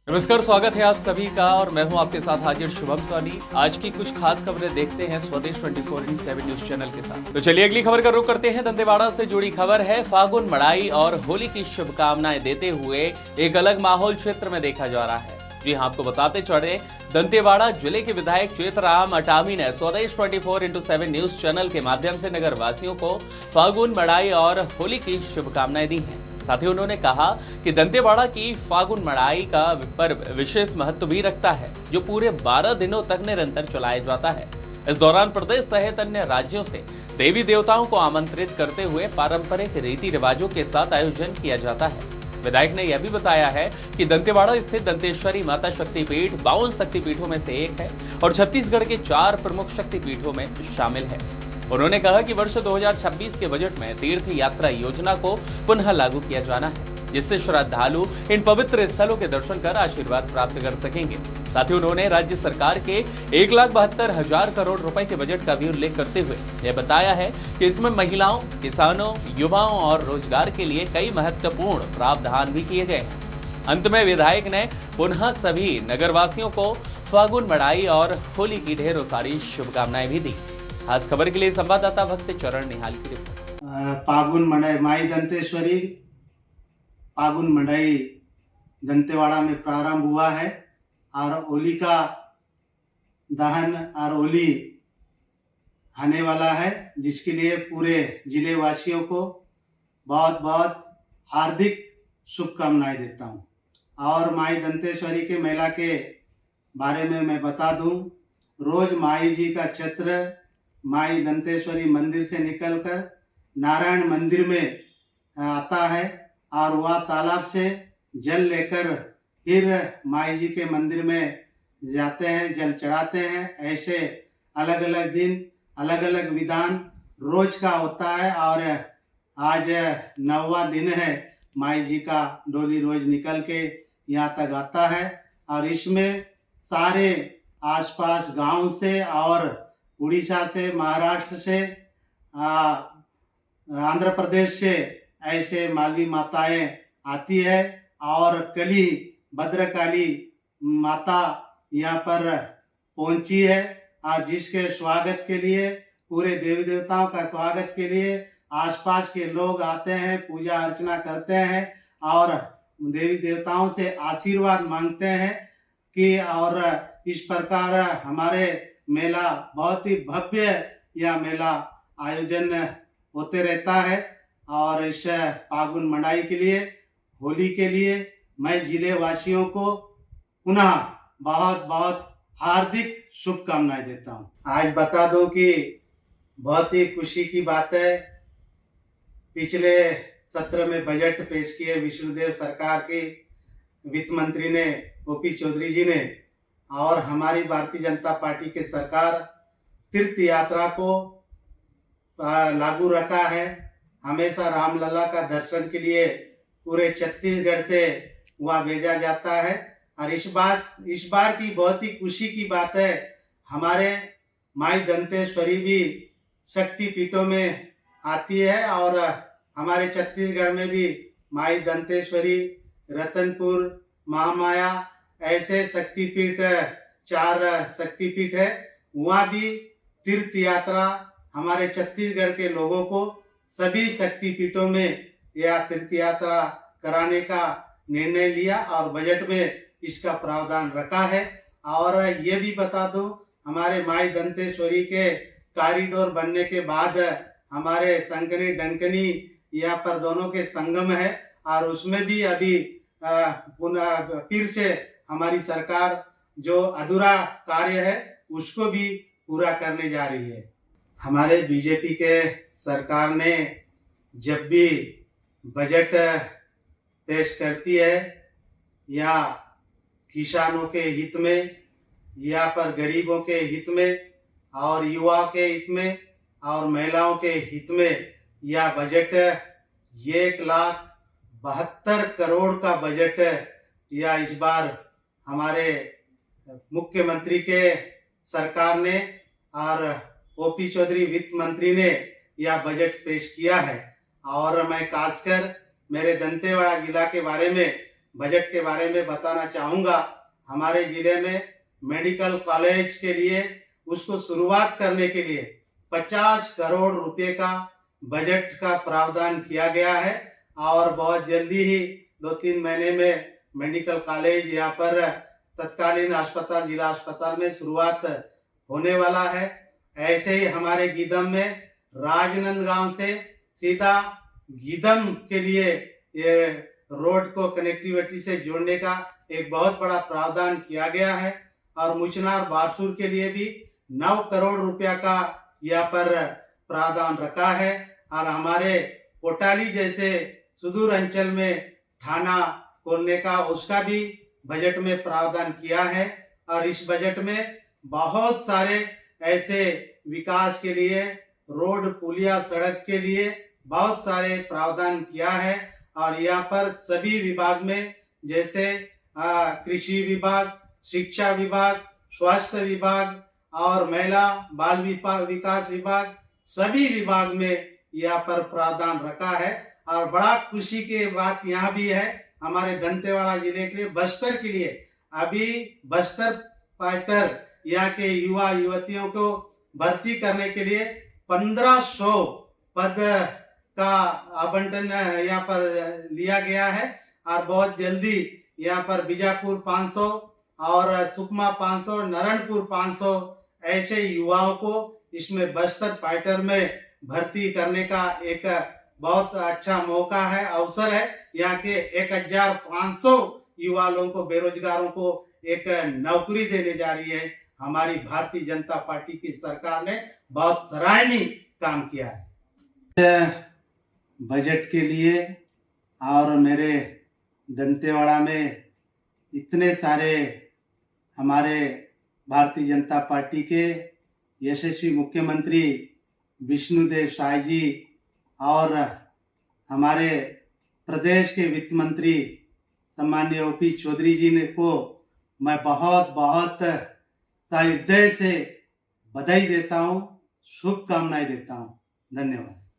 नमस्कार, स्वागत है आप सभी का और मैं हूं आपके साथ हाजिर शुभम सोनी। आज की कुछ खास खबरें देखते हैं स्वदेश 24/7 न्यूज चैनल के साथ। तो चलिए अगली खबर का रुख करते हैं। दंतेवाड़ा से जुड़ी खबर है। फागुन मड़ाई और होली की शुभकामनाएं देते हुए एक अलग माहौल क्षेत्र में देखा जा रहा है। जी हाँ, आपको बताते चढ़े, दंतेवाड़ा जिले के विधायक चेतराम अटामी ने स्वदेश 24/7 न्यूज चैनल के माध्यम से नगर वासियों को फागुन मड़ाई और होली की शुभकामनाएं दी हैं। साथ ही उन्होंने कहा कि दंतेवाड़ा की फागुन मड़ाई का पर्व विशेष महत्व भी रखता है, जो पूरे 12 दिनों तक निरंतर चलाया जाता है। इस दौरान प्रदेश सहित अन्य राज्यों से देवी देवताओं को आमंत्रित करते हुए पारंपरिक रीति रिवाजों के साथ आयोजन किया जाता है। विधायक ने यह भी बताया है कि दंतेवाड़ा स्थित दंतेश्वरी माता शक्तिपीठ 52 शक्तिपीठों में से एक है और छत्तीसगढ़ के 4 प्रमुख शक्तिपीठों में शामिल है। उन्होंने कहा कि वर्ष 2026 के बजट में तीर्थ यात्रा योजना को पुनः लागू किया जाना है, जिससे श्रद्धालु इन पवित्र स्थलों के दर्शन कर आशीर्वाद प्राप्त कर सकेंगे। साथ ही उन्होंने राज्य सरकार के 1,72,000 करोड़ रुपए के बजट का भी उल्लेख करते हुए यह बताया है कि इसमें महिलाओं, किसानों, युवाओं और रोजगार के लिए कई महत्वपूर्ण प्रावधान भी किए गए हैं। अंत में विधायक ने पुनः सभी नगरवासियों को फागुन मड़ाई और होली की ढेरों सारी शुभकामनाएं भी दी। खास खबर के लिए संवाददाता भक्त चरण निहाल की रिपोर्ट। फागुन मड़ाई माई दंतेश्वरी फागुन मड़ाई दंतेवाड़ा में प्रारंभ हुआ है और होली का दहन और होली आने वाला है, जिसके लिए पूरे जिले वासियों को बहुत बहुत हार्दिक शुभकामनाएं देता हूं। और माई दंतेश्वरी के मेला के बारे में मैं बता दूं, रोज माई जी का छत्र माई दंतेश्वरी मंदिर से निकलकर नारायण मंदिर में आता है और वह तालाब से जल लेकर फिर माई जी के मंदिर में जाते हैं, जल चढ़ाते हैं। ऐसे अलग अलग दिन अलग अलग विधान रोज का होता है और आज 9वां दिन है। माई जी का डोली रोज निकल के यहाँ तक आता है और इसमें सारे आसपास गांव से और उड़ीसा से, महाराष्ट्र से, आंध्र प्रदेश से ऐसे माली माताएं आती है और कली भद्रकाली माता यहाँ पर पहुंची है और जिसके स्वागत के लिए पूरे देवी देवताओं का स्वागत के लिए आसपास के लोग आते हैं, पूजा अर्चना करते हैं और देवी देवताओं से आशीर्वाद मांगते हैं कि और इस प्रकार हमारे मेला बहुत ही भव्य यह मेला आयोजन होते रहता है। और इस फागुन मड़ाई के लिए, होली के लिए मैं जिले वासियों को पुनः बहुत बहुत हार्दिक शुभकामनाएं देता हूं। आज बता दूं कि बहुत ही खुशी की बात है, पिछले सत्र में बजट पेश किए विष्णुदेव सरकार के वित्त मंत्री ने, ओपी चौधरी जी ने, और हमारी भारतीय जनता पार्टी के सरकार तीर्थ यात्रा को लागू रखा है। हमेशा रामलला का दर्शन के लिए पूरे छत्तीसगढ़ से वहाँ भेजा जाता है और इस बार की बहुत ही खुशी की बात है, हमारे माई दंतेश्वरी भी शक्ति पीठों में आती है और हमारे छत्तीसगढ़ में भी माई दंतेश्वरी, रतनपुर, महामाया ऐसे शक्तिपीठ 4 शक्तिपीठ है। वहाँ भी तीर्थ यात्रा हमारे छत्तीसगढ़ के लोगों को सभी शक्तिपीठों में यह तीर्थ यात्रा कराने का निर्णय लिया और बजट में इसका प्रावधान रखा है। और ये भी बता दो, हमारे माई दंतेश्वरी के कॉरिडोर बनने के बाद हमारे संकनी डंकनी यहाँ पर दोनों के संगम है और उसमें भी अभी पुनः फिर से हमारी सरकार जो अधूरा कार्य है उसको भी पूरा करने जा रही है। हमारे बीजेपी के सरकार ने जब भी बजट पेश करती है या किसानों के हित में या पर गरीबों के हित में और युवा के हित में और महिलाओं के हित में, यह बजट 1,72 करोड़ का बजट या इस बार हमारे मुख्यमंत्री के सरकार ने और ओपी चौधरी वित्त मंत्री ने यह बजट पेश किया है। और मैं खासकर मेरे दंतेवाड़ा जिला के बारे में बजट के बारे में बताना चाहूँगा। हमारे जिले में मेडिकल कॉलेज के लिए उसको शुरुआत करने के लिए 50 करोड़ रुपए का बजट का प्रावधान किया गया है और बहुत जल्दी ही 2-3 महीने में मेडिकल कॉलेज यहाँ पर तत्कालीन अस्पताल, जिला अस्पताल में शुरुआत होने वाला है। ऐसे ही हमारे गीदम में राजनांदगांव से सीधा गीदम के लिए ये रोड को कनेक्टिविटी से जोड़ने का एक बहुत बड़ा प्रावधान किया गया है और मुचनार बारसूर के लिए भी 9 करोड़ रुपया का यहाँ पर प्रावधान रखा है और हमारे कोटाली जैसे सुदूर अंचल में थाना खोलने का उसका भी बजट में प्रावधान किया है और इस बजट में बहुत सारे ऐसे विकास के लिए रोड, पुलिया, सड़क के लिए बहुत सारे प्रावधान किया है और यहाँ पर सभी विभाग में जैसे कृषि विभाग, शिक्षा विभाग, स्वास्थ्य विभाग और महिला बाल विकास विभाग, सभी विभाग में यहाँ पर प्रावधान रखा है। और बड़ा खुशी की बात यहाँ भी है हमारे दंतेवाड़ा जिले के लिए, बस्तर के लिए अभी बस्तर फाइटर यहाँ के युवा युवतियों को भर्ती करने के लिए 1500 पद का आवंटन यहाँ पर लिया गया है और बहुत जल्दी यहाँ पर बीजापुर 500 और सुकमा 500, नारायणपुर 500 ऐसे युवाओं को इसमें बस्तर फाइटर में भर्ती करने का एक बहुत अच्छा मौका है, अवसर है। यहाँ के 1500 युवा लोगों को, बेरोजगारों को एक नौकरी देने जा रही है। हमारी भारतीय जनता पार्टी की सरकार ने बहुत सराहनीय काम किया है बजट के लिए। और मेरे दंतेवाड़ा में इतने सारे हमारे भारतीय जनता पार्टी के यशस्वी मुख्यमंत्री विष्णुदेव साय जी और हमारे प्रदेश के वित्त मंत्री सम्माननीय ओपी चौधरी जी ने को मैं बहुत बहुत हृदय से बधाई देता हूँ, शुभकामनाएं देता हूँ। धन्यवाद।